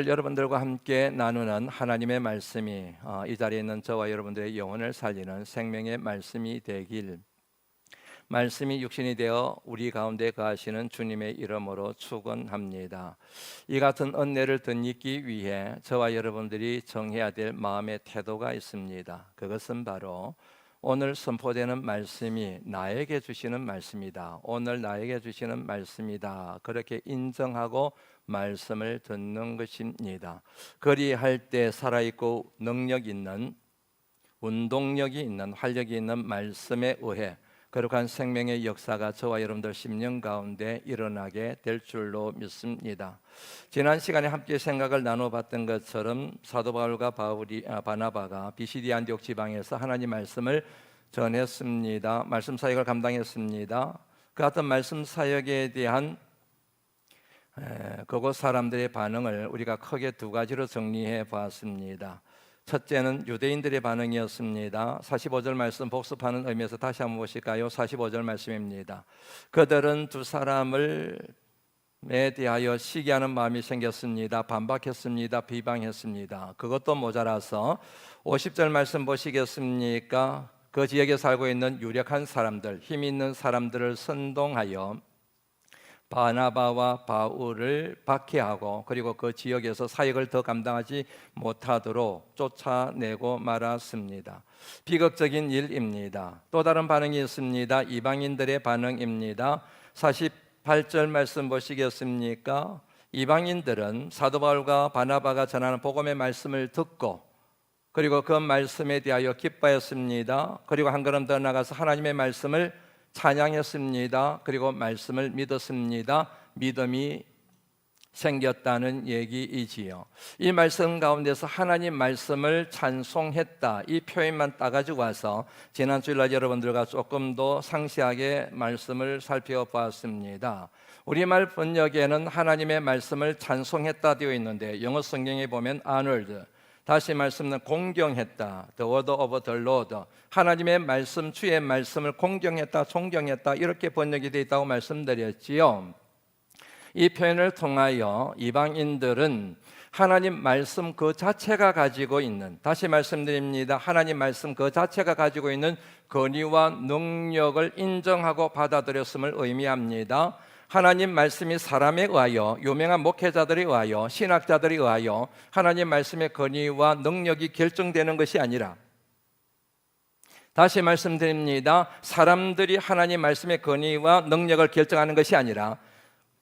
여러분들과 함께 나누는 하나님의 말씀이 이 자리에 있는 저와 여러분들의 영혼을 살리는 생명의 말씀이 되길, 말씀이 육신이 되어 우리 가운데 거하시는 주님의 이름으로 축원합니다. 이 같은 은혜를 덧입기 위해 저와 여러분들이 정해야 될 마음의 태도가 있습니다. 그것은 바로 오늘 선포되는 말씀이 나에게 주시는 말씀이다. 오늘 나에게 주시는 말씀이다. 그렇게 인정하고 말씀을 듣는 것입니다. 그리할 때 살아있고 능력 있는, 운동력이 있는, 활력이 있는 말씀에 의해 거룩한 생명의 역사가 저와 여러분들 심령 가운데 일어나게 될 줄로 믿습니다. 지난 시간에 함께 생각을 나눠봤던 것처럼 사도 바울과 바나바가 비시디 안디옥 지방에서 하나님 말씀을 전했습니다. 말씀 사역을 감당했습니다. 그 같은 말씀 사역에 대한 그곳 사람들의 반응을 우리가 크게 두 가지로 정리해 보았습니다. 첫째는 유대인들의 반응이었습니다. 45절 말씀 복습하는 의미에서 다시 한번 보실까요? 45절 말씀입니다. 그들은 두 사람을 대하여 시기하는 마음이 생겼습니다. 반박했습니다. 비방했습니다. 그것도 모자라서 50절 말씀 보시겠습니까? 그 지역에 살고 있는 유력한 사람들, 힘 있는 사람들을 선동하여 바나바와 바울을 박해하고 그리고 그 지역에서 사역을 더 감당하지 못하도록 쫓아내고 말았습니다. 비극적인 일입니다. 또 다른 반응이 있습니다. 이방인들의 반응입니다. 48절 말씀 보시겠습니까? 이방인들은 사도 바울과 바나바가 전하는 복음의 말씀을 듣고 그리고 그 말씀에 대하여 기뻐했습니다. 그리고 한 걸음 더 나가서 하나님의 말씀을 찬양했습니다. 그리고 말씀을 믿었습니다. 믿음이 생겼다는 얘기이지요. 이 말씀 가운데서 하나님 말씀을 찬송했다, 이 표현만 따가지고 와서 지난 주일날 여러분들과 조금 더 상세하게 말씀을 살펴보았습니다. 우리말 번역에는 하나님의 말씀을 찬송했다 되어 있는데 영어 성경에 보면 honored, 다시 말씀은 공경했다, the word of the Lord, 하나님의 말씀, 주의 말씀을 공경했다, 존경했다 이렇게 번역이 되어 있다고 말씀드렸지요. 이 표현을 통하여 이방인들은 하나님 말씀 그 자체가 가지고 있는, 다시 말씀드립니다, 하나님 말씀 그 자체가 가지고 있는 권위와 능력을 인정하고 받아들였음을 의미합니다. 하나님 말씀이 사람에 의하여, 유명한 목회자들에 의하여, 신학자들에 의하여 하나님 말씀의 권위와 능력이 결정되는 것이 아니라, 다시 말씀드립니다, 사람들이 하나님 말씀의 권위와 능력을 결정하는 것이 아니라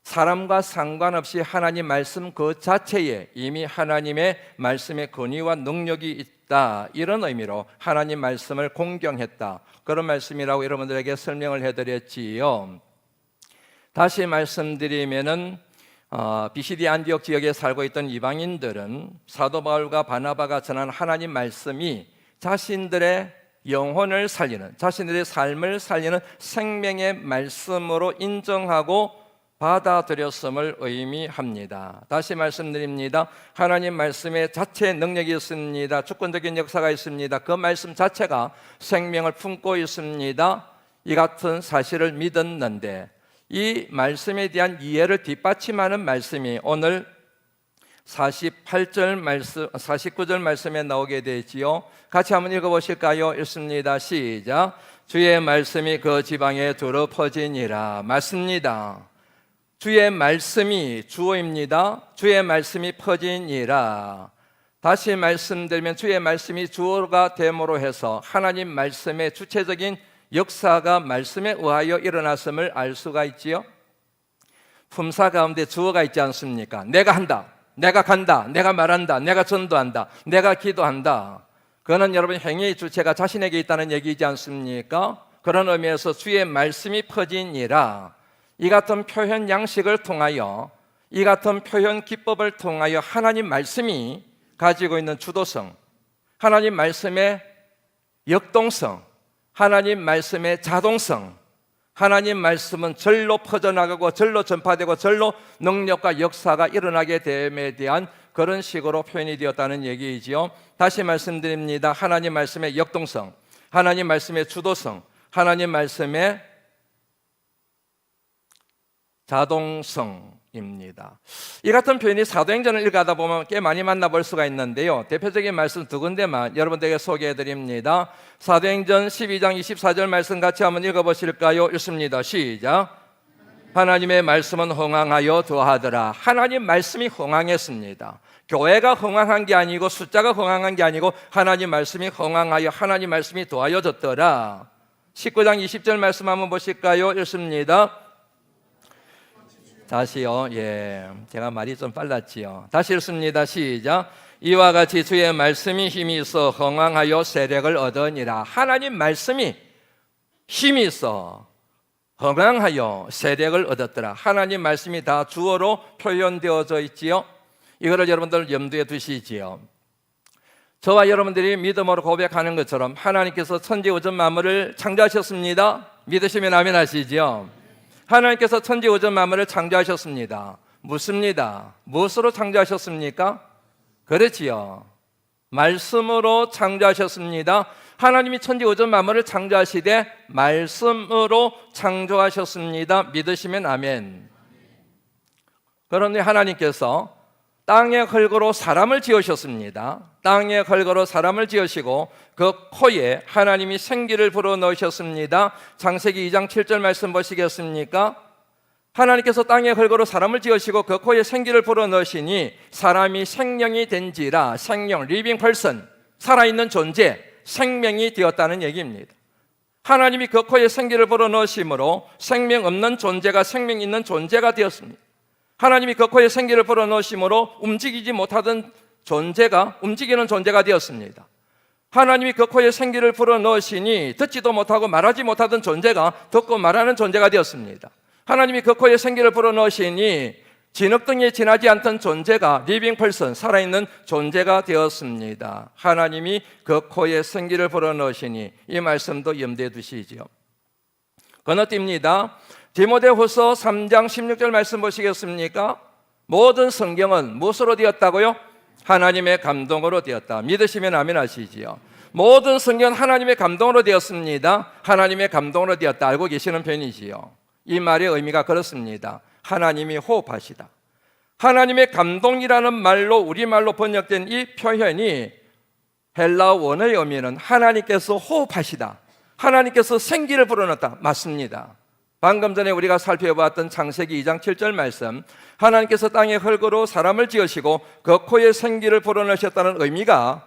사람과 상관없이 하나님 말씀 그 자체에 이미 하나님의 말씀의 권위와 능력이 있다, 이런 의미로 하나님 말씀을 공경했다, 그런 말씀이라고 여러분들에게 설명을 해드렸지요. 다시 말씀드리면은 비시디 안디옥 지역에 살고 있던 이방인들은 사도 바울과 바나바가 전한 하나님 말씀이 자신들의 영혼을 살리는, 자신들의 삶을 살리는 생명의 말씀으로 인정하고 받아들였음을 의미합니다. 다시 말씀드립니다. 하나님 말씀의 자체의 능력이 있습니다. 주권적인 역사가 있습니다. 그 말씀 자체가 생명을 품고 있습니다. 이 같은 사실을 믿었는데 이 말씀에 대한 이해를 뒷받침하는 말씀이 오늘 48절 말씀, 49절 말씀에 나오게 되지요. 같이 한번 읽어보실까요? 읽습니다. 시작. 주의 말씀이 그 지방에 두루 퍼지니라. 맞습니다. 주의 말씀이 주어입니다. 주의 말씀이 퍼지니라. 다시 말씀드리면 주의 말씀이 주어가 됨으로 해서 하나님 말씀의 주체적인 역사가 말씀에 의하여 일어났음을 알 수가 있지요. 품사 가운데 주어가 있지 않습니까? 내가 한다, 내가 간다, 내가 말한다, 내가 전도한다, 내가 기도한다. 그거는 여러분 행위의 주체가 자신에게 있다는 얘기이지 않습니까? 그런 의미에서 주의 말씀이 퍼지니라. 이 같은 표현 양식을 통하여, 이 같은 표현 기법을 통하여 하나님 말씀이 가지고 있는 주도성, 하나님 말씀의 역동성, 하나님 말씀의 자동성, 하나님 말씀은 절로 퍼져나가고 절로 전파되고 절로 능력과 역사가 일어나게 됨에 대한 그런 식으로 표현이 되었다는 얘기이지요. 다시 말씀드립니다. 하나님 말씀의 역동성, 하나님 말씀의 주도성, 하나님 말씀의 자동성, 입니다. 이 같은 표현이 사도행전을 읽어가다 보면 꽤 많이 만나볼 수가 있는데요. 대표적인 말씀 두 군데만 여러분들에게 소개해드립니다. 사도행전 12장 24절 말씀 같이 한번 읽어보실까요? 읽습니다. 시작. 하나님의 말씀은 흥황하여 더하더라. 하나님 말씀이 흥황했습니다. 교회가 흥황한 게 아니고 숫자가 흥황한 게 아니고 하나님 말씀이 흥황하여 하나님 말씀이 더하여졌더라. 19장 20절 말씀 한번 보실까요? 읽습니다. 다시요. 제가 말이 좀 빨랐지요. 다시 읽습니다. 시작. 이와 같이 주의 말씀이 힘이 있어 흥황하여 세력을 얻으니라. 하나님 말씀이 힘이 있어 흥황하여 세력을 얻었더라. 하나님 말씀이 다 주어로 표현되어져 있지요. 이거를 여러분들 염두에 두시지요. 저와 여러분들이 믿음으로 고백하는 것처럼 하나님께서 천지우주 만물을 창조하셨습니다. 믿으시면 아멘 하시죠. 하나님께서 천지우주 만물을 창조하셨습니다. 묻습니다. 무엇으로 창조하셨습니까? 그렇지요. 말씀으로 창조하셨습니다. 하나님이 천지우주 만물을 창조하시되 말씀으로 창조하셨습니다. 믿으시면 아멘. 그런데 하나님께서 땅의 흙으로 사람을 지으셨습니다. 땅의 흙으로 사람을 지으시고 그 코에 하나님이 생기를 불어넣으셨습니다. 창세기 2장 7절 말씀 보시겠습니까? 하나님께서 땅의 흙으로 사람을 지으시고 그 코에 생기를 불어넣으시니 사람이 생명이 된지라. 생명, 리빙 펄슨, 살아있는 존재, 생명이 되었다는 얘기입니다. 하나님이 그 코에 생기를 불어넣으심으로 생명 없는 존재가 생명 있는 존재가 되었습니다. 하나님이 그 코에 생기를 불어넣으심으로 움직이지 못하던 존재가 움직이는 존재가 되었습니다. 하나님이 그 코에 생기를 불어넣으시니 듣지도 못하고 말하지 못하던 존재가 듣고 말하는 존재가 되었습니다. 하나님이 그 코에 생기를 불어넣으시니 진흙등에 지나지 않던 존재가 리빙 펄슨, 살아있는 존재가 되었습니다. 하나님이 그 코에 생기를 불어넣으시니 이 말씀도 염두에 두시지요. 건너뜁니다. 디모데후서 3장 16절 말씀 보시겠습니까? 모든 성경은 무엇으로 되었다고요? 하나님의 감동으로 되었다. 믿으시면 아멘 하시지요. 모든 성경은 하나님의 감동으로 되었습니다. 하나님의 감동으로 되었다. 알고 계시는 편이지요. 이 말의 의미가 그렇습니다. 하나님이 호흡하시다. 하나님의 감동이라는 말로 우리말로 번역된 이 표현이 헬라어 원어의 의미는 하나님께서 호흡하시다. 하나님께서 생기를 불어넣었다. 맞습니다. 방금 전에 우리가 살펴보았던 창세기 2장 7절 말씀, 하나님께서 땅의 흙으로 사람을 지으시고 그 코에 생기를 불어넣으셨다는 의미가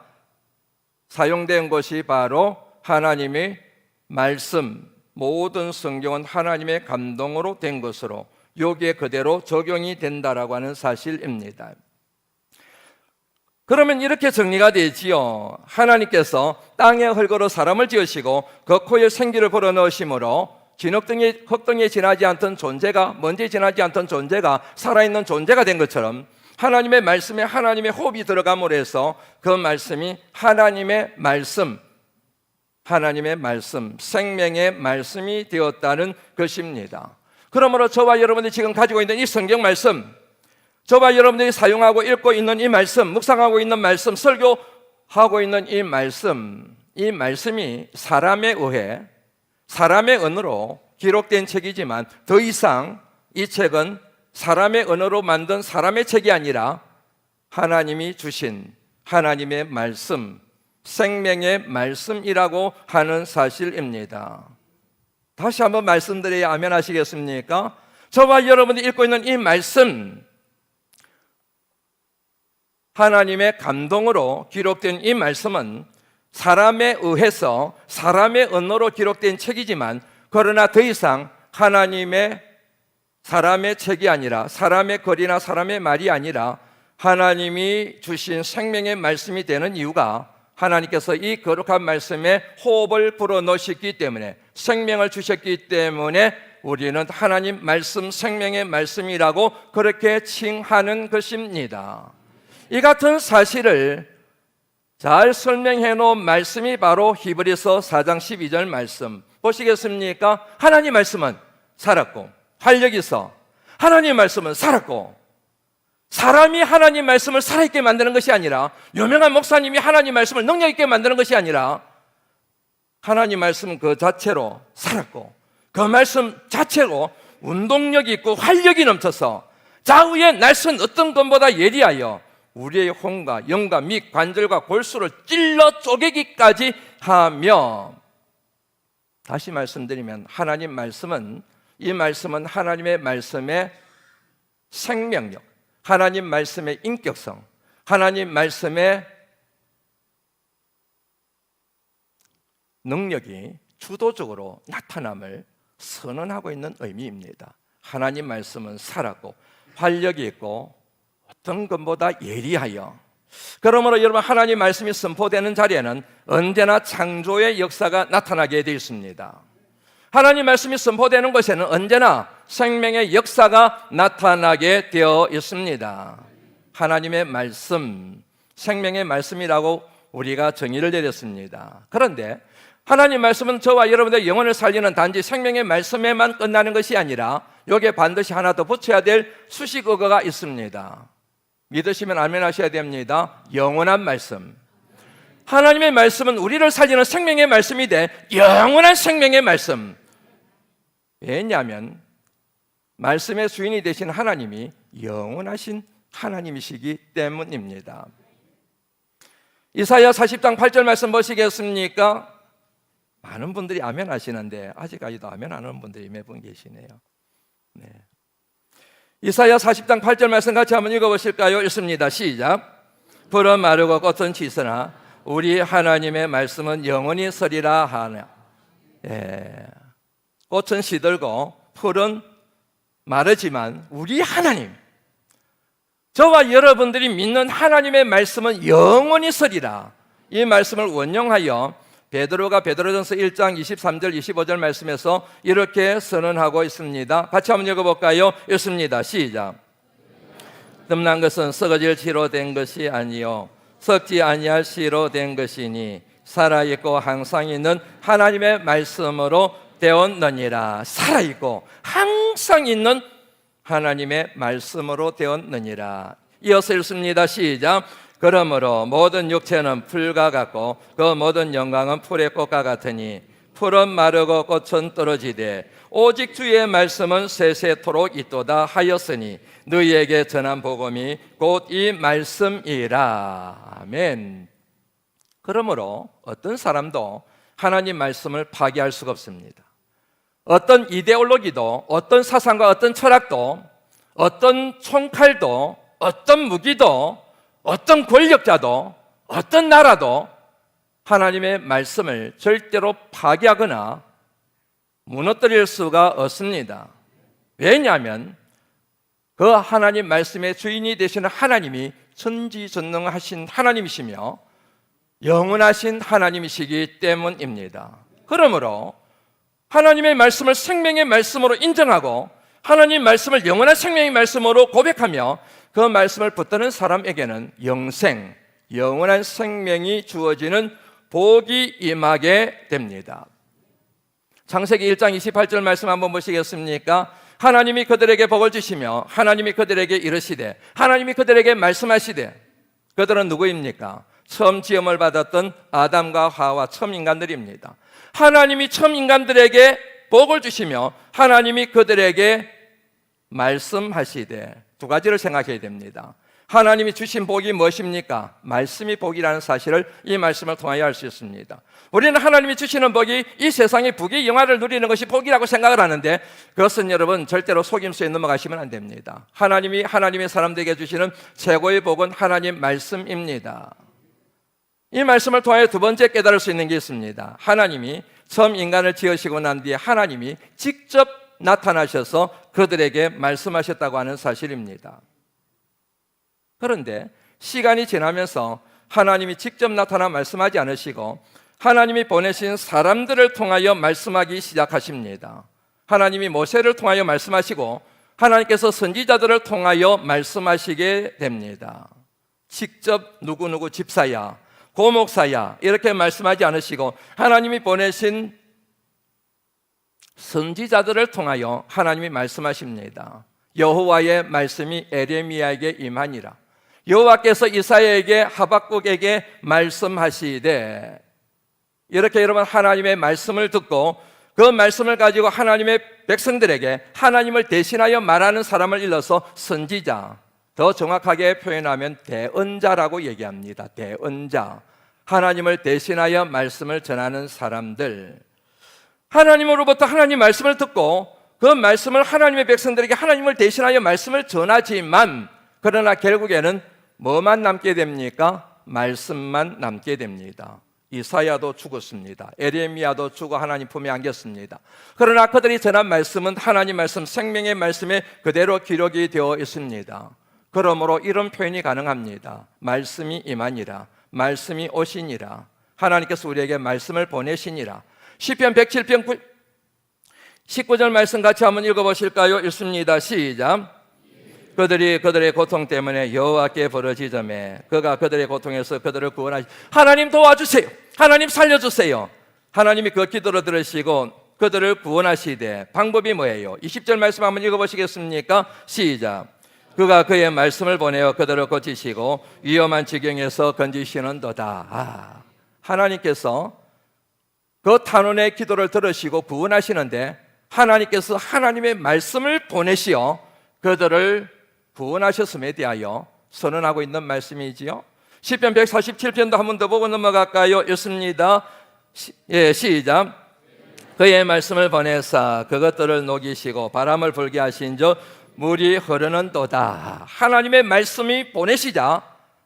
사용된 것이 바로 하나님의 말씀, 모든 성경은 하나님의 감동으로 된 것으로 여기에 그대로 적용이 된다라고 하는 사실입니다. 그러면 이렇게 정리가 되지요. 하나님께서 땅의 흙으로 사람을 지으시고 그 코에 생기를 불어넣으심으로 흙등에 지나지 않던 존재가, 먼지에 지나지 않던 존재가 살아있는 존재가 된 것처럼 하나님의 말씀에 하나님의 호흡이 들어감으로 해서 그 말씀이 하나님의 말씀, 생명의 말씀이 되었다는 것입니다. 그러므로 저와 여러분들이 지금 가지고 있는 이 성경 말씀, 저와 여러분들이 사용하고 읽고 있는 이 말씀, 묵상하고 있는 말씀, 설교하고 있는 이 말씀이 사람에 의해 사람의 언어로 기록된 책이지만 더 이상 이 책은 사람의 언어로 만든 사람의 책이 아니라 하나님이 주신 하나님의 말씀, 생명의 말씀이라고 하는 사실입니다. 다시 한번 말씀드려야 아멘 하시겠습니까? 저와 여러분이 읽고 있는 이 말씀, 하나님의 감동으로 기록된 이 말씀은 사람에 의해서 사람의 언어로 기록된 책이지만 그러나 더 이상 사람의 책이 아니라 사람의 글이나 사람의 말이 아니라 하나님이 주신 생명의 말씀이 되는 이유가 하나님께서 이 거룩한 말씀에 호흡을 불어넣으셨기 때문에, 생명을 주셨기 때문에 우리는 하나님 말씀, 생명의 말씀이라고 그렇게 칭하는 것입니다. 이 같은 사실을 잘 설명해 놓은 말씀이 바로 히브리서 4장 12절 말씀 보시겠습니까? 하나님 말씀은 살았고 활력이 있어. 하나님 말씀은 살았고, 사람이 하나님 말씀을 살아있게 만드는 것이 아니라, 유명한 목사님이 하나님 말씀을 능력 있게 만드는 것이 아니라 하나님 말씀은 그 자체로 살았고 그 말씀 자체로 운동력이 있고 활력이 넘쳐서 좌우의 날선 어떤 것보다 예리하여 우리의 혼과 영과 및 관절과 골수를 찔러 쪼개기까지 하며. 다시 말씀드리면 하나님 말씀은, 이 말씀은 하나님의 말씀의 생명력, 하나님 말씀의 인격성, 하나님 말씀의 능력이 주도적으로 나타남을 선언하고 있는 의미입니다. 하나님 말씀은 살았고 활력이 있고 어떤 것보다 예리하여. 그러므로 여러분, 하나님 말씀이 선포되는 자리에는 언제나 창조의 역사가 나타나게 되어 있습니다. 하나님 말씀이 선포되는 곳에는 언제나 생명의 역사가 나타나게 되어 있습니다. 하나님의 말씀, 생명의 말씀이라고 우리가 정의를 내렸습니다. 그런데 하나님 말씀은 저와 여러분의 영혼을 살리는 단지 생명의 말씀에만 끝나는 것이 아니라 여기에 반드시 하나 더 붙여야 될 수식어가 있습니다. 믿으시면 아멘 하셔야 됩니다. 영원한 말씀. 하나님의 말씀은 우리를 살리는 생명의 말씀이 돼 영원한 생명의 말씀. 왜냐하면 말씀의 주인이 되신 하나님이 영원하신 하나님이시기 때문입니다. 이사야 40장 8절 말씀 보시겠습니까? 많은 분들이 아멘 하시는데 아직까지도 아멘 안 하는 분들이 몇 분 계시네요. 네. 이사야 40장 8절 말씀 같이 한번 읽어보실까요? 읽습니다. 시작. 풀은 마르고 꽃은 지으나 우리 하나님의 말씀은 영원히 서리라 하나. 꽃은 시들고 풀은 마르지만 우리 하나님, 저와 여러분들이 믿는 하나님의 말씀은 영원히 서리라. 이 말씀을 원용하여 베드로가 베드로전서 1장 23절 25절 말씀에서 이렇게 선언하고 있습니다. 같이 한번 읽어볼까요? 읽습니다. 시작. 뜸난 것은 썩어질 씨로 된 것이 아니요 썩지 아니할 씨로 된 것이니 살아있고 항상 있는 하나님의 말씀으로 되었느니라. 살아있고 항상 있는 하나님의 말씀으로 되었느니라. 이어서 읽습니다. 시작. 그러므로 모든 육체는 풀과 같고 그 모든 영광은 풀의 꽃과 같으니 풀은 마르고 꽃은 떨어지되 오직 주의 말씀은 세세토록 있도다 하였으니 너희에게 전한 복음이 곧 이 말씀이라. 아멘. 그러므로 어떤 사람도 하나님 말씀을 파기할 수가 없습니다. 어떤 이데올로기도, 어떤 사상과 어떤 철학도, 어떤 총칼도, 어떤 무기도, 어떤 권력자도, 어떤 나라도 하나님의 말씀을 절대로 파기하거나 무너뜨릴 수가 없습니다. 왜냐하면 그 하나님 말씀의 주인이 되시는 하나님이 천지전능하신 하나님이시며 영원하신 하나님이시기 때문입니다. 그러므로 하나님의 말씀을 생명의 말씀으로 인정하고 하나님 말씀을 영원한 생명의 말씀으로 고백하며 그 말씀을 붙드는 사람에게는 영생, 영원한 생명이 주어지는 복이 임하게 됩니다. 창세기 1장 28절 말씀 한번 보시겠습니까? 하나님이 그들에게 복을 주시며 하나님이 그들에게 이르시되 하나님이 그들에게 말씀하시되. 그들은 누구입니까? 처음 지음을 받았던 아담과 하와 처음 인간들입니다. 하나님이 처음 인간들에게 복을 주시며 하나님이 그들에게 말씀하시되. 두 가지를 생각해야 됩니다. 하나님이 주신 복이 무엇입니까? 말씀이 복이라는 사실을 이 말씀을 통하여 알 수 있습니다. 우리는 하나님이 주시는 복이 이 세상의 부귀 영화를 누리는 것이 복이라고 생각을 하는데 그것은 여러분 절대로 속임수에 넘어가시면 안 됩니다. 하나님이 하나님의 사람들에게 주시는 최고의 복은 하나님 말씀입니다. 이 말씀을 통하여 두 번째 깨달을 수 있는 게 있습니다. 하나님이 처음 인간을 지으시고 난 뒤에 하나님이 직접 나타나셔서 그들에게 말씀하셨다고 하는 사실입니다. 그런데 시간이 지나면서 하나님이 직접 나타나 말씀하지 않으시고 하나님이 보내신 사람들을 통하여 말씀하기 시작하십니다. 하나님이 모세를 통하여 말씀하시고 하나님께서 선지자들을 통하여 말씀하시게 됩니다. 직접 누구누구 집사야, 고목사야 이렇게 말씀하지 않으시고 하나님이 보내신 선지자들을 통하여 하나님이 말씀하십니다. 여호와의 말씀이 에레미야에게 임하니라. 여호와께서 이사야에게 하박국에게 말씀하시되. 이렇게 여러분 하나님의 말씀을 듣고 그 말씀을 가지고 하나님의 백성들에게 하나님을 대신하여 말하는 사람을 일러서 선지자, 더 정확하게 표현하면 대언자라고 얘기합니다. 대언자, 하나님을 대신하여 말씀을 전하는 사람들. 하나님으로부터 하나님 말씀을 듣고 그 말씀을 하나님의 백성들에게 하나님을 대신하여 말씀을 전하지만, 그러나 결국에는 뭐만 남게 됩니까? 말씀만 남게 됩니다. 이사야도 죽었습니다. 에레미야도 죽어 하나님 품에 안겼습니다. 그러나 그들이 전한 말씀은 하나님 말씀, 생명의 말씀에 그대로 기록이 되어 있습니다. 그러므로 이런 표현이 가능합니다. 말씀이 임하니라, 말씀이 오시니라, 하나님께서 우리에게 말씀을 보내시니라. 시편 107편 19절 말씀 같이 한번 읽어보실까요? 읽습니다. 시작. 그들이 그들의 고통 때문에 여호와께 부르짖으매 그가 그들의 고통에서 그들을 구원하시. 하나님 도와주세요, 하나님 살려주세요. 하나님이 그 기도를 들으시고 그들을 구원하시되 방법이 뭐예요? 20절 말씀 한번 읽어보시겠습니까? 시작. 그가 그의 말씀을 보내어 그들을 고치시고 위험한 지경에서 건지시는도다. 하나님께서 그 탄원의 기도를 들으시고 구원하시는데, 하나님께서 하나님의 말씀을 보내시어 그들을 구원하셨음에 대하여 선언하고 있는 말씀이지요. 시편 147편도 한 번 더 보고 넘어갈까요? 읽습니다. 시작. 그의 말씀을 보내사 그것들을 녹이시고 바람을 불게 하신즉 물이 흐르는도다. 하나님의 말씀이 보내시자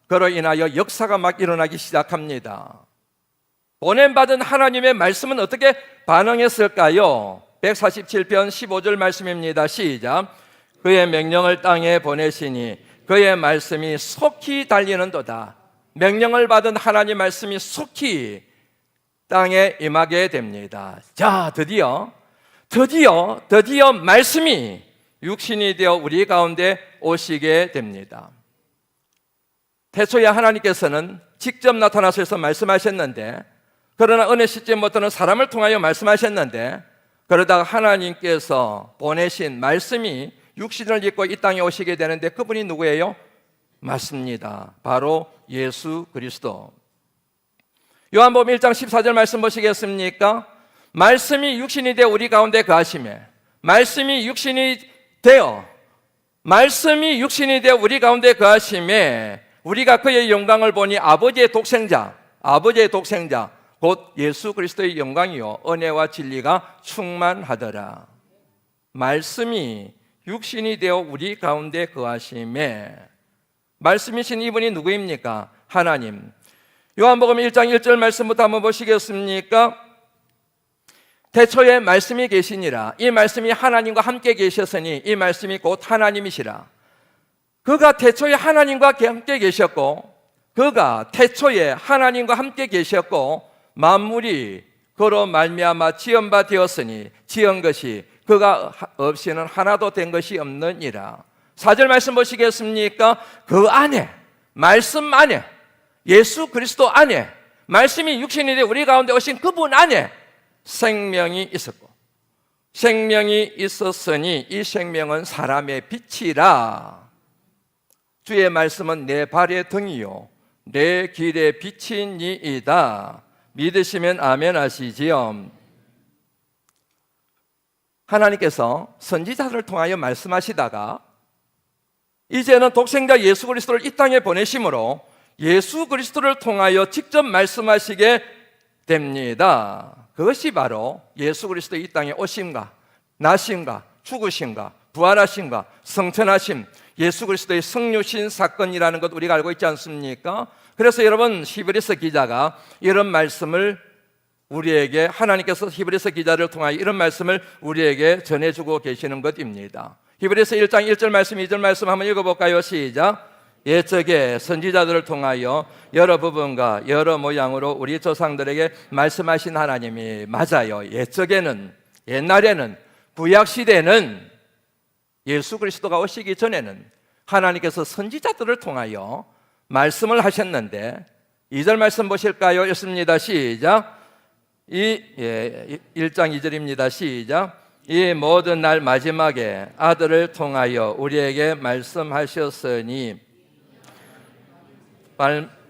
그로 인하여 역사가 막 일어나기 시작합니다. 보냄받은 하나님의 말씀은 어떻게 반응했을까요? 147편 15절 말씀입니다. 시작. 그의 명령을 땅에 보내시니 그의 말씀이 속히 달리는도다. 명령을 받은 하나님 말씀이 속히 땅에 임하게 됩니다. 자, 드디어 말씀이 육신이 되어 우리 가운데 오시게 됩니다. 태초에 하나님께서는 직접 나타나셔서 말씀하셨는데, 그러나 어느 시점부터는 사람을 통하여 말씀하셨는데, 그러다가 하나님께서 보내신 말씀이 육신을 입고 이 땅에 오시게 되는데, 그분이 누구예요? 맞습니다. 바로 예수 그리스도. 요한복음 1장 14절 말씀 보시겠습니까? 말씀이 육신이 되어 우리 가운데 거하시매, 말씀이 육신이 되어 우리 가운데 거하시매 우리가 그의 영광을 보니 아버지의 독생자 곧 예수 그리스도의 영광이요 은혜와 진리가 충만하더라. 말씀이 육신이 되어 우리 가운데 거하심에, 말씀이신 이분이 누구입니까? 하나님. 요한복음 1장 1절 말씀부터 한번 보시겠습니까? 태초에 말씀이 계시니라. 이 말씀이 하나님과 함께 계셨으니 이 말씀이 곧 하나님이시라. 그가 태초에 하나님과 함께 계셨고, 만물이 그로 말미암아 지은 바 되었으니 지은 것이 그가 없이는 하나도 된 것이 없느니라. 4절 말씀 보시겠습니까? 그 안에, 말씀 안에, 예수 그리스도 안에, 말씀이 육신이 되어 우리 가운데 오신 그분 안에 생명이 있었고, 생명이 있었으니 이 생명은 사람의 빛이라. 주의 말씀은 내 발의 등이요 내 길의 빛이니이다. 믿으시면 아멘 하시지요. 하나님께서 선지자들을 통하여 말씀하시다가 이제는 독생자 예수 그리스도를 이 땅에 보내심으로 예수 그리스도를 통하여 직접 말씀하시게 됩니다. 그것이 바로 예수 그리스도의 이 땅에 오심과 나심과 죽으심과 부활하심과 성천하심, 예수 그리스도의 성육신 사건이라는 것 우리가 알고 있지 않습니까? 그래서 여러분, 히브리서 기자가 이런 말씀을 우리에게, 하나님께서 히브리서 기자를 통하여 이런 말씀을 우리에게 전해주고 계시는 것입니다. 히브리서 1장 1절 말씀, 2절 말씀 한번 읽어볼까요? 시작. 옛적에 선지자들을 통하여 여러 부분과 여러 모양으로 우리 조상들에게 말씀하신 하나님이, 맞아요. 옛날에는 구약시대는 예수 그리스도가 오시기 전에는 하나님께서 선지자들을 통하여 말씀을 하셨는데, 2절 말씀 보실까요? 읽습니다. 시작. 1장 2절입니다. 시작. 이 모든 날 마지막에 아들을 통하여 우리에게 말씀하셨으니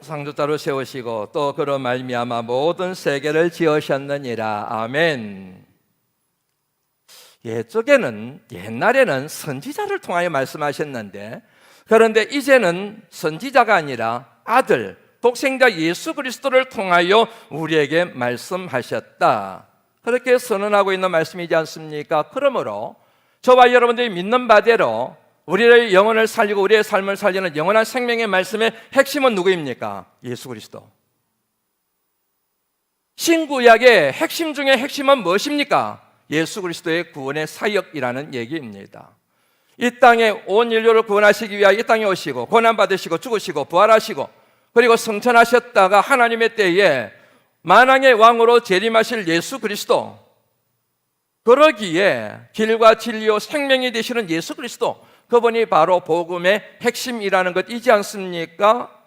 상주자로 세우시고 또 그로 말미암아 모든 세계를 지으셨느니라. 아멘. 옛날에는 선지자를 통하여 말씀하셨는데, 그런데 이제는 선지자가 아니라 아들, 독생자 예수 그리스도를 통하여 우리에게 말씀하셨다. 그렇게 선언하고 있는 말씀이지 않습니까? 그러므로 저와 여러분들이 믿는 바대로 우리의 영혼을 살리고 우리의 삶을 살리는 영원한 생명의 말씀의 핵심은 누구입니까? 예수 그리스도. 신구약의 핵심 중에 핵심은 무엇입니까? 예수 그리스도의 구원의 사역이라는 얘기입니다. 이 땅에 온 인류를 구원하시기 위하여 이 땅에 오시고 고난받으시고 죽으시고 부활하시고 그리고 승천하셨다가 하나님의 때에 만왕의 왕으로 재림하실 예수 그리스도, 그러기에 길과 진리요 생명이 되시는 예수 그리스도, 그분이 바로 복음의 핵심이라는 것이지 않습니까?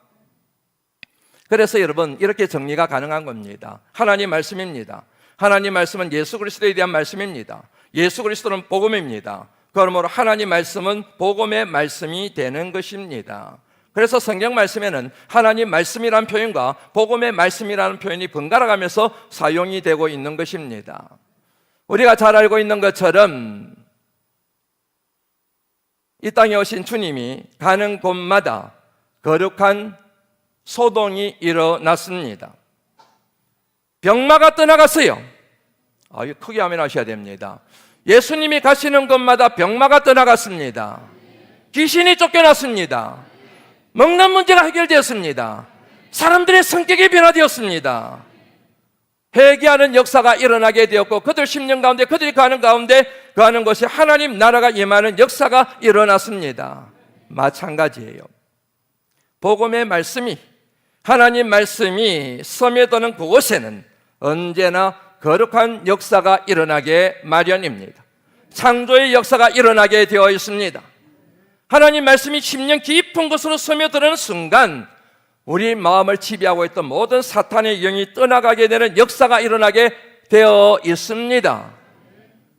그래서 여러분, 이렇게 정리가 가능한 겁니다. 하나님 말씀입니다. 하나님 말씀은 예수 그리스도에 대한 말씀입니다. 예수 그리스도는 복음입니다. 그러므로 하나님 말씀은 복음의 말씀이 되는 것입니다. 그래서 성경 말씀에는 하나님 말씀이라는 표현과 복음의 말씀이라는 표현이 번갈아 가면서 사용이 되고 있는 것입니다. 우리가 잘 알고 있는 것처럼 이 땅에 오신 주님이 가는 곳마다 거룩한 소동이 일어났습니다. 병마가 떠나갔어요. 이거 크게 아멘 하셔야 됩니다. 예수님이 가시는 곳마다 병마가 떠나갔습니다. 귀신이 쫓겨났습니다. 먹는 문제가 해결되었습니다. 사람들의 성격이 변화되었습니다. 회개하는 역사가 일어나게 되었고, 그들 심령 가운데, 그들이 가는 가운데 가는 것이 하나님 나라가 임하는 역사가 일어났습니다. 마찬가지예요. 복음의 말씀이, 하나님 말씀이 스며드는 그곳에는 언제나 거룩한 역사가 일어나게 마련입니다. 창조의 역사가 일어나게 되어 있습니다. 하나님 말씀이 심령 깊은 곳으로 스며드는 순간 우리 마음을 지배하고 있던 모든 사탄의 영이 떠나가게 되는 역사가 일어나게 되어 있습니다.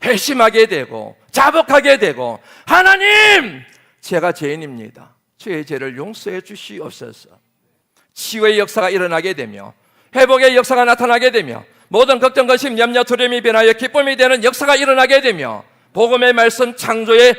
회심하게 되고 자복하게 되고, 하나님, 제가 죄인입니다. 죄의 죄를 용서해 주시옵소서. 치유의 역사가 일어나게 되며 회복의 역사가 나타나게 되며 모든 걱정, 근심, 염려, 두려움이 변하여 기쁨이 되는 역사가 일어나게 되며 복음의 말씀, 창조의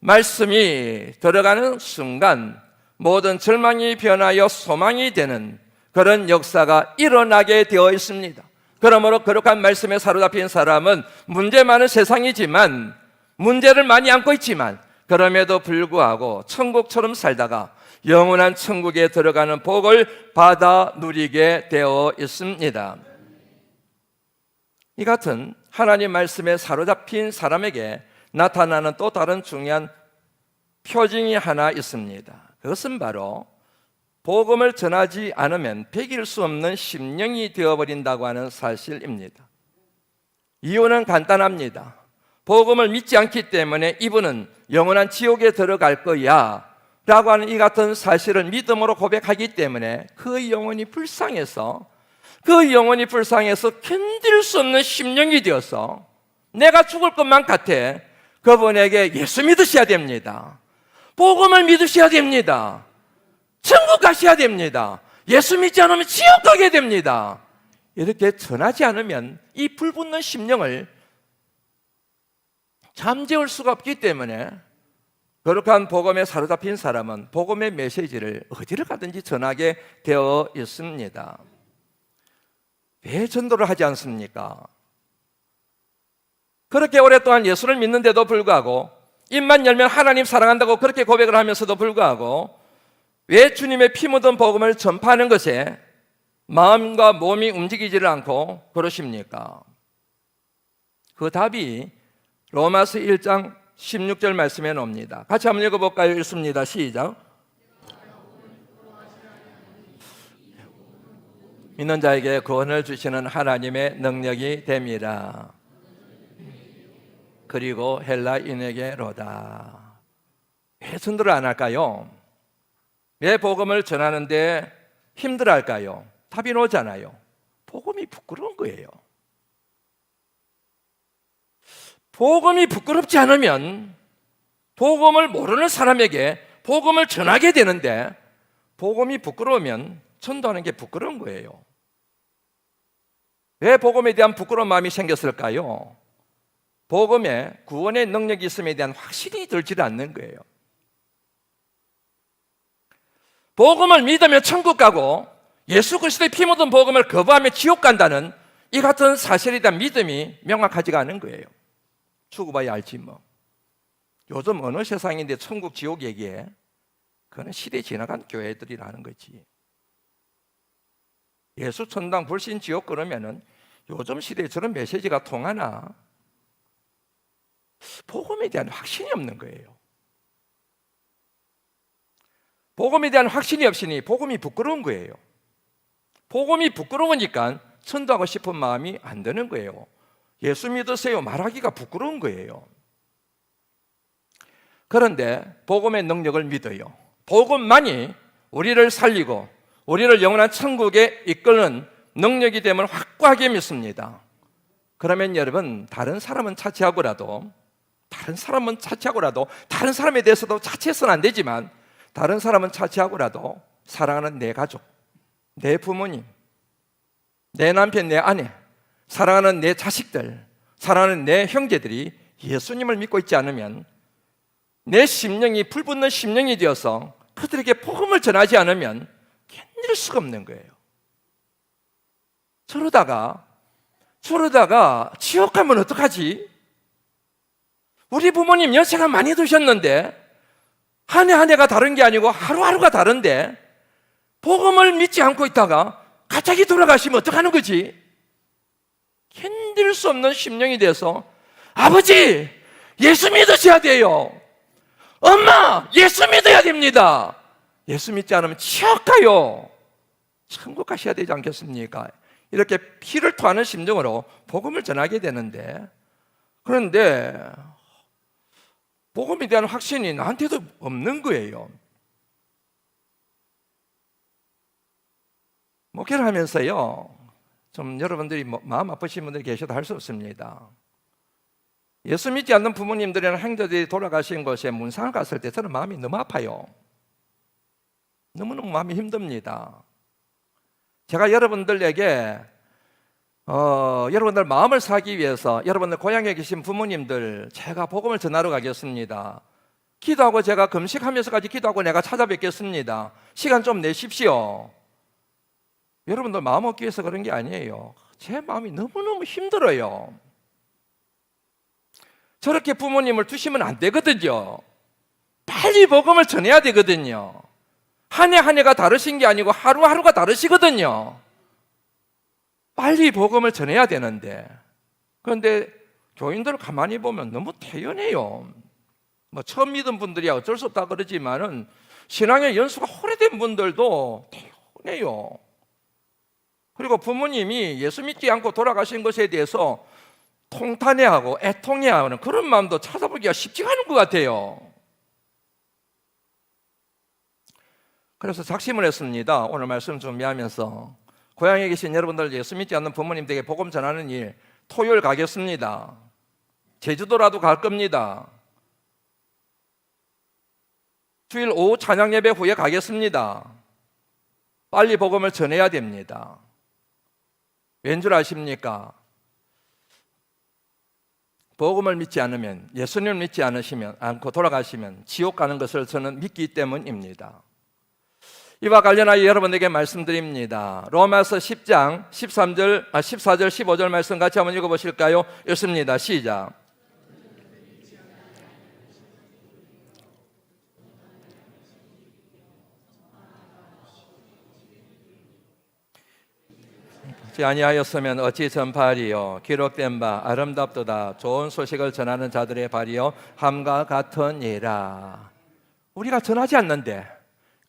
말씀이 들어가는 순간 모든 절망이 변하여 소망이 되는 그런 역사가 일어나게 되어 있습니다. 그러므로 거룩한 말씀에 사로잡힌 사람은 문제 많은 세상이지만, 문제를 많이 안고 있지만, 그럼에도 불구하고 천국처럼 살다가 영원한 천국에 들어가는 복을 받아 누리게 되어 있습니다. 이 같은 하나님 말씀에 사로잡힌 사람에게 나타나는 또 다른 중요한 표징이 하나 있습니다. 그것은 바로 복음을 전하지 않으면 배길 수 없는 심령이 되어버린다고 하는 사실입니다. 이유는 간단합니다. 복음을 믿지 않기 때문에 이분은 영원한 지옥에 들어갈 거야 라고 하는 이 같은 사실을 믿음으로 고백하기 때문에 그 영혼이 불쌍해서 견딜 수 없는 심령이 되어서 내가 죽을 것만 같아 그분에게 예수 믿으셔야 됩니다. 복음을 믿으셔야 됩니다. 천국 가셔야 됩니다. 예수 믿지 않으면 지옥 가게 됩니다. 이렇게 전하지 않으면 이 불붙는 심령을 잠재울 수가 없기 때문에 거룩한 복음에 사로잡힌 사람은 복음의 메시지를 어디를 가든지 전하게 되어 있습니다. 왜 전도를 하지 않습니까? 그렇게 오랫동안 예수를 믿는데도 불구하고, 입만 열면 하나님 사랑한다고 그렇게 고백을 하면서도 불구하고 왜 주님의 피 묻은 복음을 전파하는 것에 마음과 몸이 움직이지를 않고 그러십니까? 그 답이 로마서 1장 16절 말씀에 나옵니다. 같이 한번 읽어볼까요? 읽습니다. 시작. 믿는 자에게 구원을 주시는 하나님의 능력이 됨이라. 그리고 헬라인에게로다. 왜 전도를 안 할까요? 왜 복음을 전하는데 힘들어할까요? 답이 나오잖아요. 복음이 부끄러운 거예요. 복음이 부끄럽지 않으면 복음을 모르는 사람에게 복음을 전하게 되는데, 복음이 부끄러우면 전도하는 게 부끄러운 거예요. 왜 복음에 대한 부끄러운 마음이 생겼을까요? 복음에 구원의 능력이 있음에 대한 확신이 들지 않는 거예요. 복음을 믿으면 천국 가고 예수 그리스도의 피 묻은 복음을 거부하면 지옥 간다는 이 같은 사실에 대한 믿음이 명확하지가 않은 거예요. 죽어봐야 알지 뭐. 요즘 어느 세상인데 천국 지옥 얘기해? 그건 시대 지나간 교회들이라는 거지. 예수 천당 불신 지옥 그러면은 요즘 시대에 저런 메시지가 통하나? 복음에 대한 확신이 없는 거예요. 복음에 대한 확신이 없으니 복음이 부끄러운 거예요. 복음이 부끄러우니까 전도하고 싶은 마음이 안 드는 거예요. 예수 믿으세요 말하기가 부끄러운 거예요. 그런데 복음의 능력을 믿어요. 복음만이 우리를 살리고 우리를 영원한 천국에 이끄는 능력이 됨을 확고하게 믿습니다. 그러면 여러분, 다른 사람은 차치하고라도 다른 사람에 대해서도 차치해서는 안 되지만 다른 사람은 차치하고라도 사랑하는 내 가족, 내 부모님, 내 남편, 내 아내, 사랑하는 내 자식들, 사랑하는 내 형제들이 예수님을 믿고 있지 않으면 내 심령이 불붙는 심령이 되어서 그들에게 복음을 전하지 않으면 견딜 수가 없는 거예요. 저러다가 지옥 가면 어떡하지? 우리 부모님 연세가 많이 드셨는데 한 해 한 해가 다른 게 아니고 하루하루가 다른데 복음을 믿지 않고 있다가 갑자기 돌아가시면 어떡하는 거지? 견딜 수 없는 심령이 돼서 아버지 예수 믿으셔야 돼요. 엄마 예수 믿어야 됩니다. 예수 믿지 않으면 지옥 가요. 천국 가셔야 되지 않겠습니까? 이렇게 피를 토하는 심정으로 복음을 전하게 되는데, 그런데 복음에 대한 확신이 나한테도 없는 거예요. 목회를 하면서요, 좀 여러분들이 마음 아프신 분들이 계셔도 할 수 없습니다. 예수 믿지 않는 부모님들이나 형제들이 돌아가신 곳에 문상을 갔을 때 저는 마음이 너무 아파요. 너무너무 마음이 힘듭니다. 제가 여러분들에게 여러분들 마음을 사기 위해서 여러분들 고향에 계신 부모님들 제가 복음을 전하러 가겠습니다. 기도하고 제가 금식하면서까지 기도하고 내가 찾아뵙겠습니다. 시간 좀 내십시오. 여러분들 마음 얻기 위해서 그런 게 아니에요. 제 마음이 너무너무 힘들어요. 저렇게 부모님을 두시면 안 되거든요. 빨리 복음을 전해야 되거든요. 한 해 한 해가 다르신 게 아니고 하루하루가 다르시거든요. 빨리 복음을 전해야 되는데, 그런데 교인들을 가만히 보면 너무 태연해요. 처음 믿은 분들이야 어쩔 수 없다 그러지만은 신앙의 연수가 오래된 분들도 태연해요. 그리고 부모님이 예수 믿지 않고 돌아가신 것에 대해서 통탄해하고 애통해하는 그런 마음도 찾아보기가 쉽지가 않은 것 같아요. 그래서 작심을 했습니다. 오늘 말씀 준비하면서 고향에 계신 여러분들 예수 믿지 않는 부모님들에게 복음 전하는 일 토요일 가겠습니다. 제주도라도 갈 겁니다. 주일 오후 찬양 예배 후에 가겠습니다. 빨리 복음을 전해야 됩니다. 왠 줄 아십니까? 복음을 믿지 않으면, 예수님을 믿지 않고 돌아가시면 지옥 가는 것을 저는 믿기 때문입니다. 이와 관련하여 여러분에게 말씀드립니다. 로마서 10장 14절 15절 말씀 같이 한번 읽어보실까요? 읽습니다. 시작. 아니하였으면 어찌 전파하리요. 기록된 바 아름답도다. 좋은 소식을 전하는 자들의 발이요 함과 같으니라. 우리가 전하지 않는데,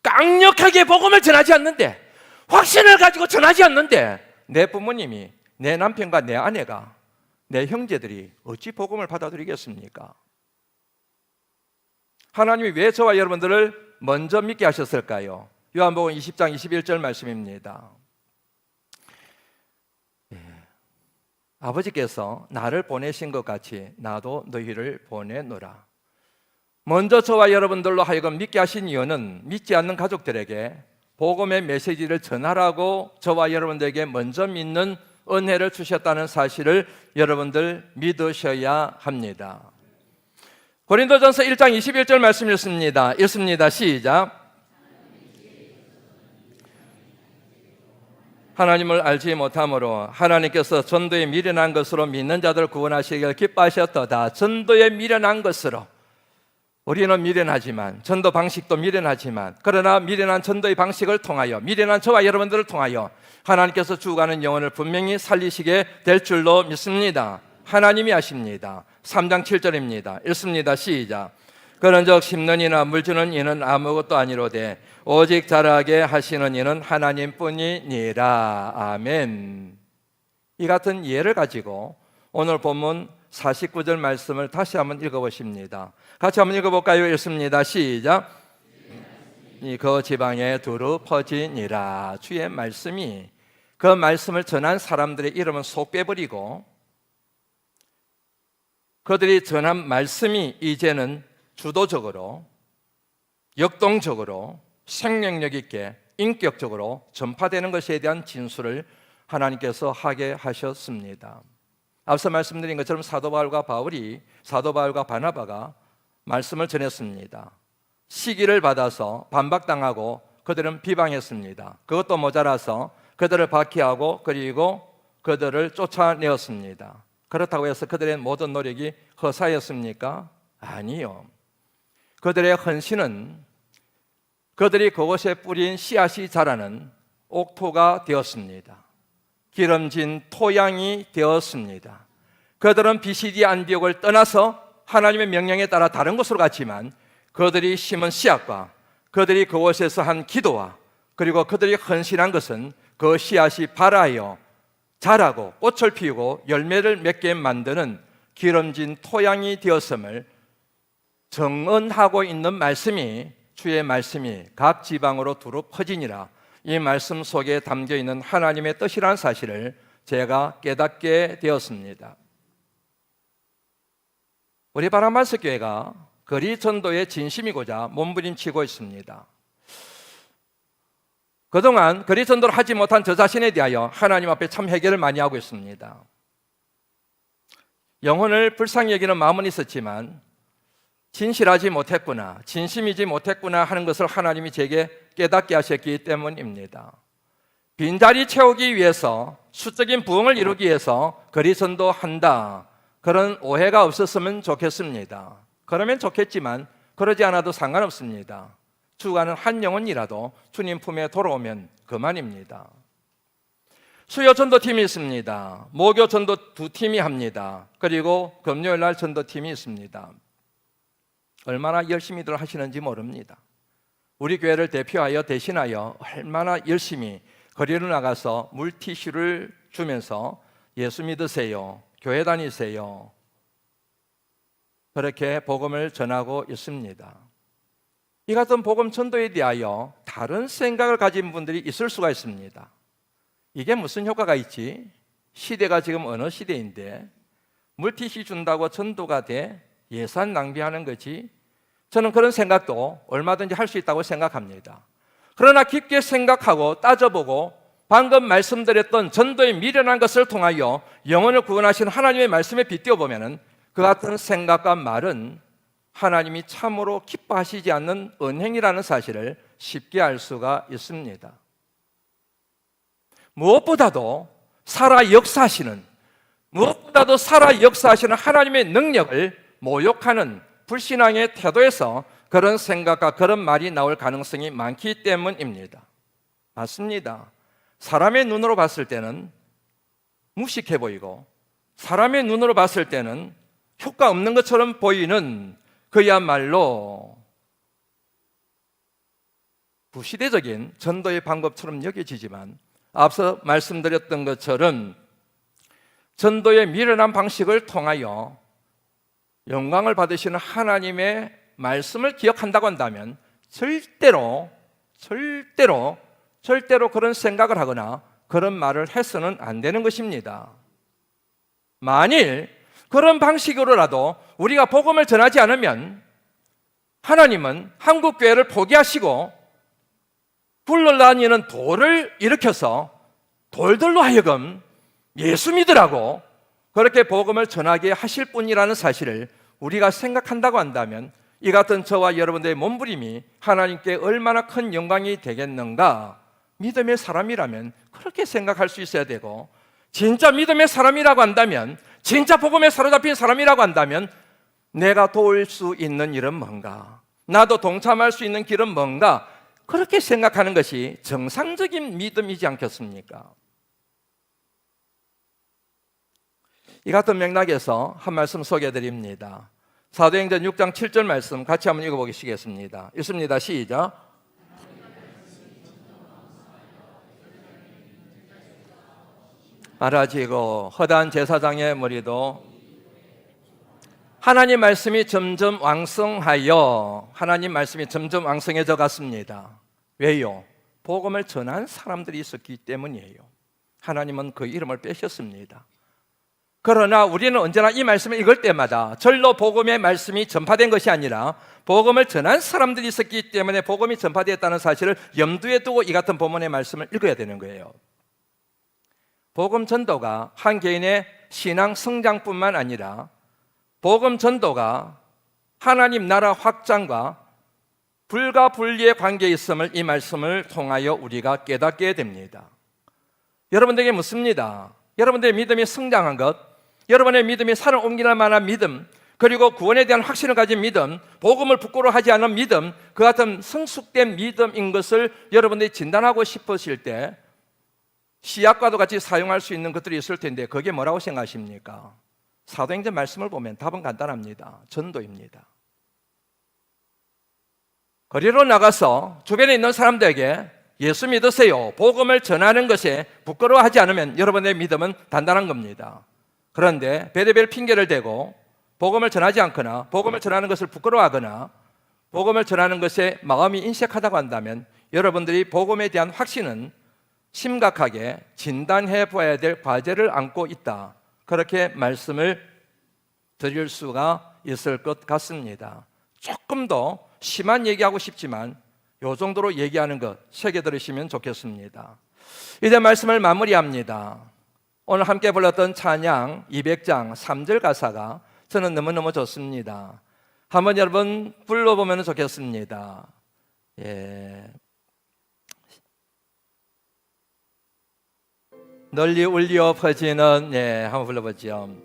강력하게 복음을 전하지 않는데, 확신을 가지고 전하지 않는데 내 부모님이, 내 남편과 내 아내가, 내 형제들이 어찌 복음을 받아들이겠습니까? 하나님이 왜 저와 여러분들을 먼저 믿게 하셨을까요? 요한복음 20장 21절 말씀입니다. 아버지께서 나를 보내신 것 같이 나도 너희를 보내노라. 먼저 저와 여러분들로 하여금 믿게 하신 이유는 믿지 않는 가족들에게 복음의 메시지를 전하라고 저와 여러분들에게 먼저 믿는 은혜를 주셨다는 사실을 여러분들 믿으셔야 합니다. 고린도전서 1장 21절 말씀 읽습니다. 시작. 하나님을 알지 못함으로 하나님께서 전도에 미련한 것으로 믿는 자들을 구원하시기를 기뻐하셨도다. 전도에 미련한 것으로. 우리는 미련하지만, 전도 방식도 미련하지만, 그러나 미련한 전도의 방식을 통하여, 미련한 저와 여러분들을 통하여 하나님께서 죽어가는 영혼을 분명히 살리시게 될 줄로 믿습니다. 하나님이 하십니다. 3장 7절입니다. 읽습니다. 시작. 그런즉 심는 이나 물주는 이는 아무것도 아니로되 오직 자라게 하시는 이는 하나님뿐이니라. 아멘. 이 같은 예를 가지고 오늘 본문 49절 말씀을 다시 한번 읽어보십니다. 같이 한번 읽어볼까요? 읽습니다. 시작. 그 지방에 두루 퍼지니라. 주의 말씀이, 그 말씀을 전한 사람들의 이름은 속 빼버리고 그들이 전한 말씀이 이제는 주도적으로, 역동적으로, 생명력 있게, 인격적으로 전파되는 것에 대한 진술을 하나님께서 하게 하셨습니다. 앞서 말씀드린 것처럼 사도 바울과 바나바가 말씀을 전했습니다. 시기를 받아서 반박당하고 그들은 비방했습니다. 그것도 모자라서 그들을 박해하고 그리고 그들을 쫓아내었습니다. 그렇다고 해서 그들의 모든 노력이 허사였습니까? 아니요. 그들의 헌신은 그들이 그곳에 뿌린 씨앗이 자라는 옥토가 되었습니다. 기름진 토양이 되었습니다. 그들은 비시디 안디옥을 떠나서 하나님의 명령에 따라 다른 곳으로 갔지만 그들이 심은 씨앗과 그들이 그곳에서 한 기도와 그리고 그들이 헌신한 것은 그 씨앗이 발하여 자라고 꽃을 피우고 열매를 맺게 만드는 기름진 토양이 되었음을 정언하고 있는 말씀이, 주의 말씀이 각 지방으로 두루 퍼지니라. 이 말씀 속에 담겨있는 하나님의 뜻이라는 사실을 제가 깨닫게 되었습니다. 우리 바라만스 교회가 거리 전도의 진심이고자 몸부림치고 있습니다. 그동안 거리 전도를 하지 못한 저 자신에 대하여 하나님 앞에 참 회개를 많이 하고 있습니다. 영혼을 불쌍히 여기는 마음은 있었지만 진실하지 못했구나, 진심이지 못했구나 하는 것을 하나님이 제게 깨닫게 하셨기 때문입니다. 빈자리 채우기 위해서, 수적인 부흥을 이루기 위해서 거리 전도한다, 그런 오해가 없었으면 좋겠습니다. 그러면 좋겠지만 그러지 않아도 상관없습니다. 죽어가는 한 영혼이라도 주님 품에 돌아오면 그만입니다. 수요 전도팀이 있습니다. 목요 전도 2팀이 합니다. 그리고 금요일 날 전도팀이 있습니다. 얼마나 열심히들 하시는지 모릅니다. 우리 교회를 대표하여 대신하여 얼마나 열심히 거리로 나가서 물티슈를 주면서 예수 믿으세요, 교회 다니세요, 그렇게 복음을 전하고 있습니다. 이 같은 복음 전도에 대하여 다른 생각을 가진 분들이 있을 수가 있습니다. 이게 무슨 효과가 있지? 시대가 지금 어느 시대인데 물티슈 준다고 전도가 돼? 예산 낭비하는 거지? 저는 그런 생각도 얼마든지 할 수 있다고 생각합니다. 그러나 깊게 생각하고 따져보고 방금 말씀드렸던 전도에 미련한 것을 통하여 영혼을 구원하신 하나님의 말씀에 빗대어보면 그 같은 생각과 말은 하나님이 참으로 기뻐하시지 않는 은행이라는 사실을 쉽게 알 수가 있습니다. 무엇보다도 살아 역사하시는 하나님의 능력을 모욕하는 불신앙의 태도에서 그런 생각과 그런 말이 나올 가능성이 많기 때문입니다. 맞습니다. 사람의 눈으로 봤을 때는 무식해 보이고 사람의 눈으로 봤을 때는 효과 없는 것처럼 보이는 그야말로 부시대적인 전도의 방법처럼 여겨지지만 앞서 말씀드렸던 것처럼 전도의 미련한 방식을 통하여 영광을 받으시는 하나님의 말씀을 기억한다고 한다면 절대로 그런 생각을 하거나 그런 말을 해서는 안 되는 것입니다. 만일 그런 방식으로라도 우리가 복음을 전하지 않으면 하나님은 한국교회를 포기하시고 굴러다니는 돌을 일으켜서 돌들로 하여금 예수 믿으라고 그렇게 복음을 전하게 하실 분이라는 사실을 우리가 생각한다고 한다면 이 같은 저와 여러분들의 몸부림이 하나님께 얼마나 큰 영광이 되겠는가. 믿음의 사람이라면 그렇게 생각할 수 있어야 되고, 진짜 믿음의 사람이라고 한다면, 진짜 복음에 사로잡힌 사람이라고 한다면 내가 도울 수 있는 일은 뭔가, 나도 동참할 수 있는 길은 뭔가, 그렇게 생각하는 것이 정상적인 믿음이지 않겠습니까? 이 같은 맥락에서 한 말씀 소개해 드립니다. 사도행전 6장 7절 말씀 같이 한번 읽어보시겠습니다. 읽습니다. 시작. 많아지고 허다한 제사장의 머리도 하나님 말씀이 점점 왕성하여, 하나님 말씀이 점점 왕성해져 갔습니다. 왜요? 복음을 전한 사람들이 있었기 때문이에요. 하나님은 그 이름을 빼셨습니다. 그러나 우리는 언제나 이 말씀을 읽을 때마다 절로 복음의 말씀이 전파된 것이 아니라 복음을 전한 사람들이 있었기 때문에 복음이 전파되었다는 사실을 염두에 두고 이 같은 본문의 말씀을 읽어야 되는 거예요. 복음 전도가 한 개인의 신앙 성장뿐만 아니라 복음 전도가 하나님 나라 확장과 불가분리의 관계에 있음을 이 말씀을 통하여 우리가 깨닫게 됩니다. 여러분들에게 묻습니다. 여러분들의 믿음이 성장한 것, 여러분의 믿음이 산을 옮길 만한 믿음, 그리고 구원에 대한 확신을 가진 믿음, 복음을 부끄러워하지 않은 믿음, 그 같은 성숙된 믿음인 것을 여러분들이 진단하고 싶으실 때 시약과도 같이 사용할 수 있는 것들이 있을 텐데 그게 뭐라고 생각하십니까? 사도행전 말씀을 보면 답은 간단합니다. 전도입니다. 거리로 나가서 주변에 있는 사람들에게 예수 믿으세요, 복음을 전하는 것에 부끄러워하지 않으면 여러분의 믿음은 단단한 겁니다. 그런데 베레벨 핑계를 대고 복음을 전하지 않거나 복음을 전하는 것을 부끄러워하거나 복음을 전하는 것에 마음이 인색하다고 한다면 여러분들이 복음에 대한 확신은 심각하게 진단해 봐야 될 과제를 안고 있다, 그렇게 말씀을 드릴 수가 있을 것 같습니다. 조금 더 심한 얘기하고 싶지만 이 정도로 얘기하는 것 새겨 들으시면 좋겠습니다. 이제 말씀을 마무리합니다. 오늘 함께 불렀던 찬양 200장 3절 가사가 저는 너무너무 좋습니다. 한번 여러분 불러보면 좋겠습니다. 널리 울려 퍼지는, 한번 불러보죠.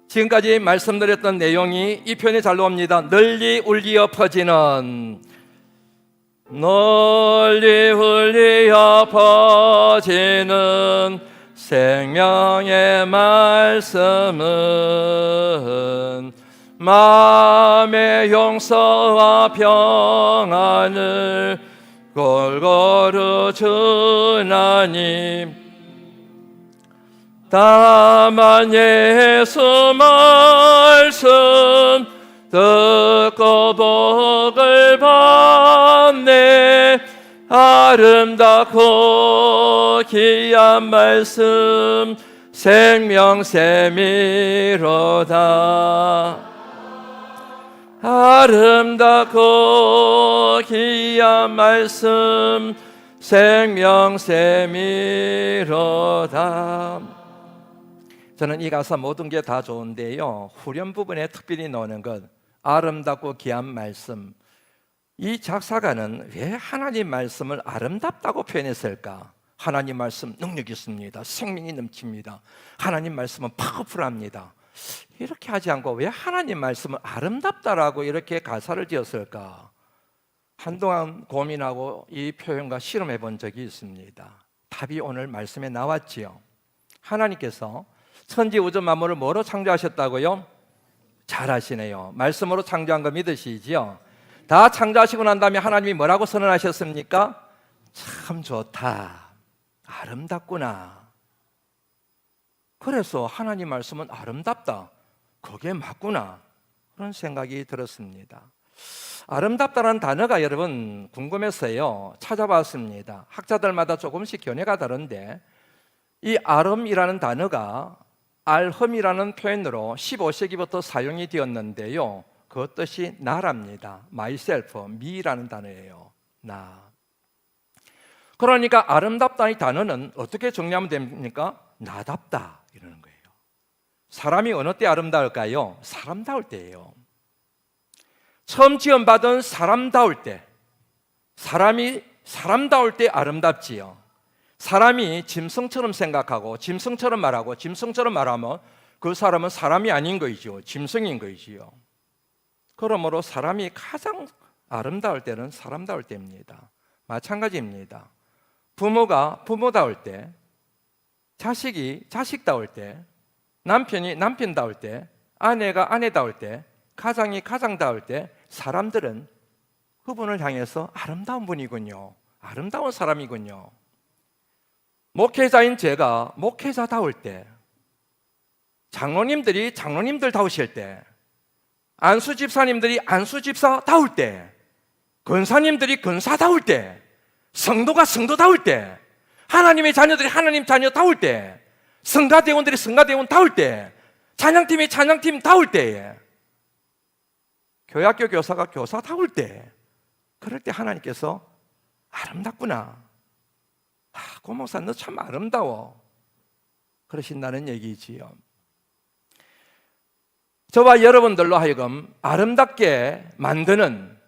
지금까지 말씀드렸던 내용이 이 표현이 잘 나옵니다. 널리 울려 퍼지는, 널리 울려 퍼지는 생명의 말씀은 마음의 용서와 평안을 골고루 주나님, 다만 예수 말씀 듣고 복을 받네. 아름답고 귀한 말씀 생명샘이로다. 아름답고 귀한 말씀 생명샘이로다. 저는 이 가사 모든 게 다 좋은데요, 후렴 부분에 특별히 나오는 것, 아름답고 귀한 말씀. 이 작사가는 왜 하나님 말씀을 아름답다고 표현했을까? 하나님 말씀 능력 있습니다. 생명이 넘칩니다. 하나님 말씀은 파워풀합니다. 이렇게 하지 않고 왜 하나님 말씀을 아름답다라고 이렇게 가사를 지었을까? 한동안 고민하고 이 표현과 실험해 본 적이 있습니다. 답이 오늘 말씀에 나왔지요. 하나님께서 천지 우주 만물을 뭐로 창조하셨다고요? 잘 아시네요. 말씀으로 창조한 거 믿으시지요? 다 창조하시고 난 다음에 하나님이 뭐라고 선언하셨습니까? 참 좋다, 아름답구나. 그래서 하나님 말씀은 아름답다, 그게 맞구나, 그런 생각이 들었습니다. 아름답다라는 단어가 여러분 궁금해서요 찾아봤습니다. 학자들마다 조금씩 견해가 다른데 이 아름이라는 단어가 알흠이라는 표현으로 15세기부터 사용이 되었는데요, 그 뜻이 나랍니다. myself, me라는 단어예요. 나. 그러니까 아름답다 이 단어는 어떻게 정리하면 됩니까? 나답다 이러는 거예요. 사람이 어느 때 아름다울까요? 사람다울 때예요. 처음 지음받은 사람다울 때, 사람이 사람다울 때 아름답지요. 사람이 짐승처럼 생각하고 짐승처럼 말하고 짐승처럼 말하면 그 사람은 사람이 아닌 거이죠. 짐승인 거이지요. 그러므로 사람이 가장 아름다울 때는 사람다울 때입니다. 마찬가지입니다. 부모가 부모다울 때, 자식이 자식다울 때, 남편이 남편다울 때, 아내가 아내다울 때, 가장이 가장다울 때 사람들은 그분을 향해서 아름다운 분이군요. 아름다운 사람이군요. 목회자인 제가 목회자다울 때, 장로님들이 장로님들다우실 때, 안수 집사님들이 안수 집사다울 때, 권사님들이 권사다울 때, 성도가 성도다울 때, 하나님의 자녀들이 하나님 자녀다울 때, 성가대원들이 성가대원다울 때, 찬양팀이 찬양팀다울 때에, 교회학교 교사가 교사다울 때, 그럴 때 하나님께서 아름답구나, 고 목사 너 참 아름다워 그러신다는 얘기지요. 저와 여러분들로 하여금 아름답게 만드는,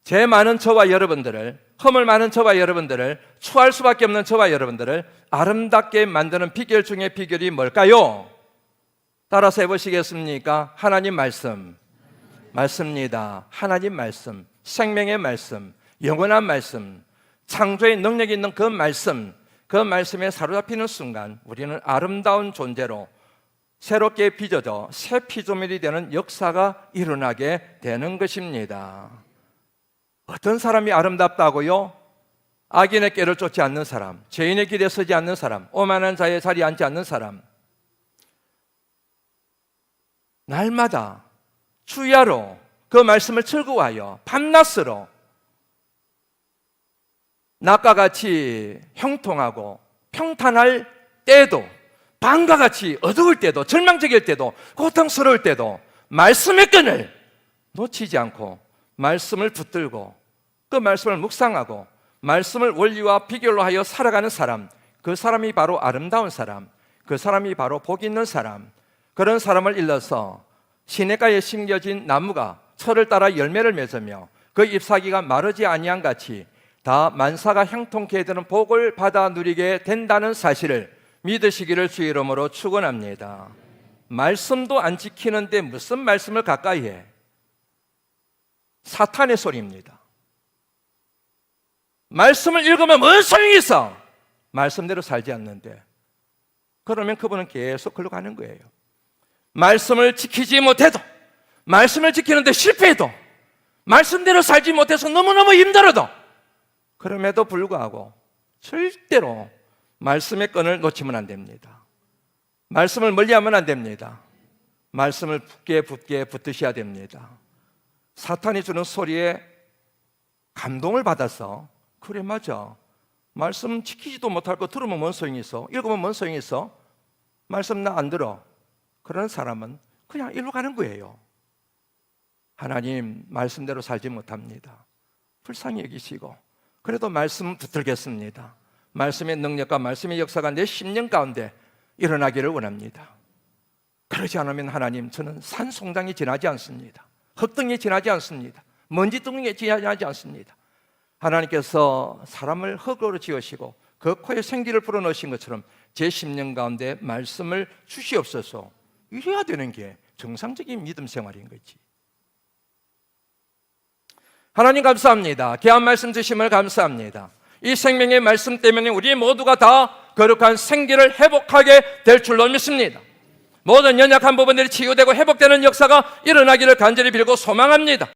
죄 많은 저와 여러분들을, 허물 많은 저와 여러분들을, 추할 수밖에 없는 저와 여러분들을 아름답게 만드는 비결 중에 비결이 뭘까요? 따라서 해보시겠습니까? 하나님 말씀, 말씀입니다. 하나님 말씀, 생명의 말씀, 영원한 말씀, 창조의 능력이 있는 그 말씀, 그 말씀에 사로잡히는 순간 우리는 아름다운 존재로 새롭게 빚어져 새 피조물이 되는 역사가 일어나게 되는 것입니다. 어떤 사람이 아름답다고요? 악인의 꾀를 쫓지 않는 사람, 죄인의 길에 서지 않는 사람, 오만한 자의 자리에 앉지 않는 사람, 날마다 주야로 그 말씀을 즐거워하여 밤낮으로 낮과 같이 형통하고 평탄할 때도, 밤과 같이 어두울 때도, 절망적일 때도, 고통스러울 때도 말씀의 끈을 놓치지 않고 말씀을 붙들고 그 말씀을 묵상하고 말씀을 원리와 비결로 하여 살아가는 사람, 그 사람이 바로 아름다운 사람, 그 사람이 바로 복 있는 사람. 그런 사람을 일러서 시냇가에 심겨진 나무가 철을 따라 열매를 맺으며 그 잎사귀가 마르지 아니한 같이 다 만사가 형통케 되는 복을 받아 누리게 된다는 사실을 믿으시기를 주의 이름으로 축원합니다. 말씀도 안 지키는데 무슨 말씀을 가까이 해? 사탄의 소리입니다. 말씀을 읽으면 뭔 소용이 있어? 말씀대로 살지 않는데. 그러면 그분은 계속 글로 가는 거예요. 말씀을 지키지 못해도, 말씀을 지키는데 실패해도, 말씀대로 살지 못해서 너무너무 힘들어도, 그럼에도 불구하고 절대로 말씀의 끈을 놓치면 안 됩니다. 말씀을 멀리하면 안 됩니다. 말씀을 붙게 붙드셔야 됩니다. 사탄이 주는 소리에 감동을 받아서, 그래 맞아, 말씀 지키지도 못할 거 들으면 뭔 소용이 있어? 읽으면 뭔 소용이 있어? 말씀 나 안 들어. 그런 사람은 그냥 일로 가는 거예요. 하나님 말씀대로 살지 못합니다. 불쌍히 여기시고 그래도 말씀 붙들겠습니다. 말씀의 능력과 말씀의 역사가 내 심령 가운데 일어나기를 원합니다. 그러지 않으면 하나님, 저는 산송장이 지나지 않습니다. 흙등이 지나지 않습니다. 먼지등이 지나지 않습니다. 하나님께서 사람을 흙으로 지으시고 그 코에 생기를 불어넣으신 것처럼 제 심령 가운데 말씀을 주시옵소서. 이래야 되는 게 정상적인 믿음 생활인 거지. 하나님 감사합니다. 귀한 말씀 주심을 감사합니다. 이 생명의 말씀 때문에 우리 모두가 다 거룩한 생기를 회복하게 될 줄로 믿습니다. 모든 연약한 부분들이 치유되고 회복되는 역사가 일어나기를 간절히 빌고 소망합니다.